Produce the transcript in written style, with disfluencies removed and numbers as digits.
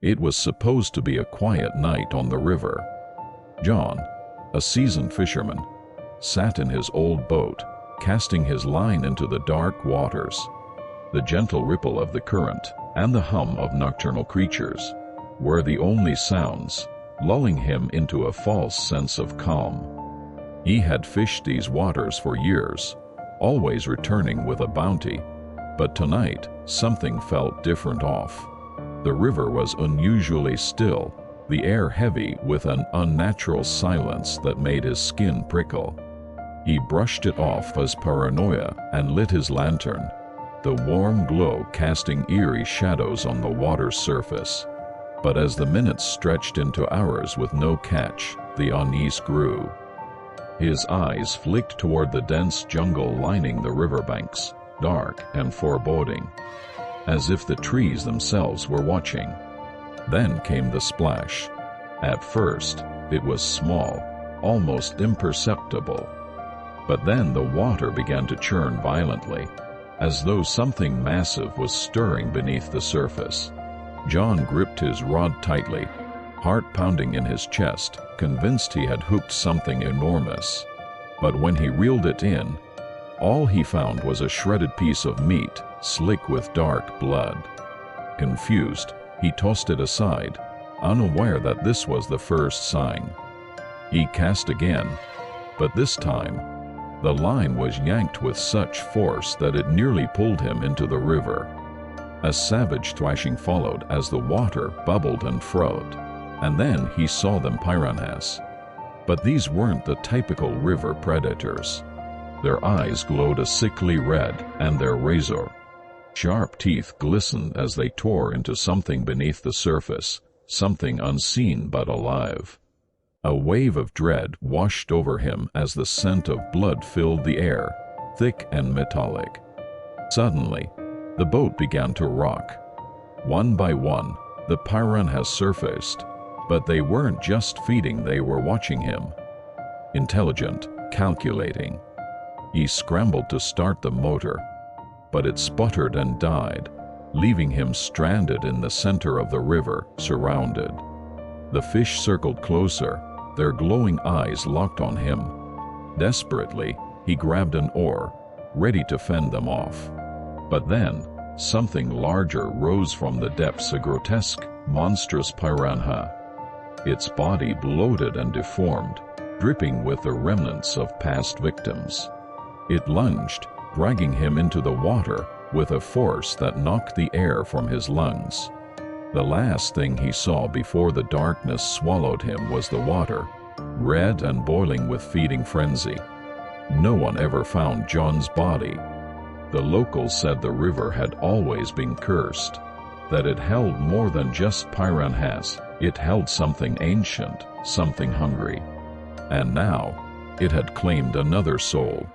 It was supposed to be a quiet night on the river. John, a seasoned fisherman, sat in his old boat, casting his line into the dark waters. The gentle ripple of the current and the hum of nocturnal creatures were the only sounds, lulling him into a false sense of calm. He had fished these waters for years, always returning with a bounty, but tonight something felt different off. The river was unusually still, the air heavy with an unnatural silence that made his skin prickle. He brushed it off as paranoia and lit his lantern, the warm glow casting eerie shadows on the water's surface. But as the minutes stretched into hours with no catch, the unease grew. His eyes flicked toward the dense jungle lining the riverbanks, dark and foreboding, as if the trees themselves were watching. Then came the splash. At first, it was small, almost imperceptible. But then the water began to churn violently, as though something massive was stirring beneath the surface. John gripped his rod tightly, heart pounding in his chest, convinced he had hooked something enormous. But when he reeled it in, all he found was a shredded piece of meat, slick with dark blood. Confused, he tossed it aside, unaware that this was the first sign. He cast again, but this time, the line was yanked with such force that it nearly pulled him into the river. A savage thrashing followed as the water bubbled and froze, and then he saw them piranhas. But these weren't the typical river predators. Their eyes glowed a sickly red, and their razor-sharp teeth glistened as they tore into something beneath the surface, something unseen but alive. A wave of dread washed over him as the scent of blood filled the air, thick and metallic. Suddenly, the boat began to rock. One by one, the piranhas surfaced, but they weren't just feeding, they were watching him. Intelligent, calculating. He scrambled to start the motor, but it sputtered and died, leaving him stranded in the center of the river, surrounded. The fish circled closer, their glowing eyes locked on him. Desperately, he grabbed an oar, ready to fend them off. But then, something larger rose from the depths, a grotesque, monstrous piranha. Its body bloated and deformed, dripping with the remnants of past victims. It lunged, dragging him into the water with a force that knocked the air from his lungs. The last thing he saw before the darkness swallowed him was the water, red and boiling with feeding frenzy. No one ever found John's body. The locals said the river had always been cursed, that it held more than just piranhas, it held something ancient, something hungry. And now, it had claimed another soul.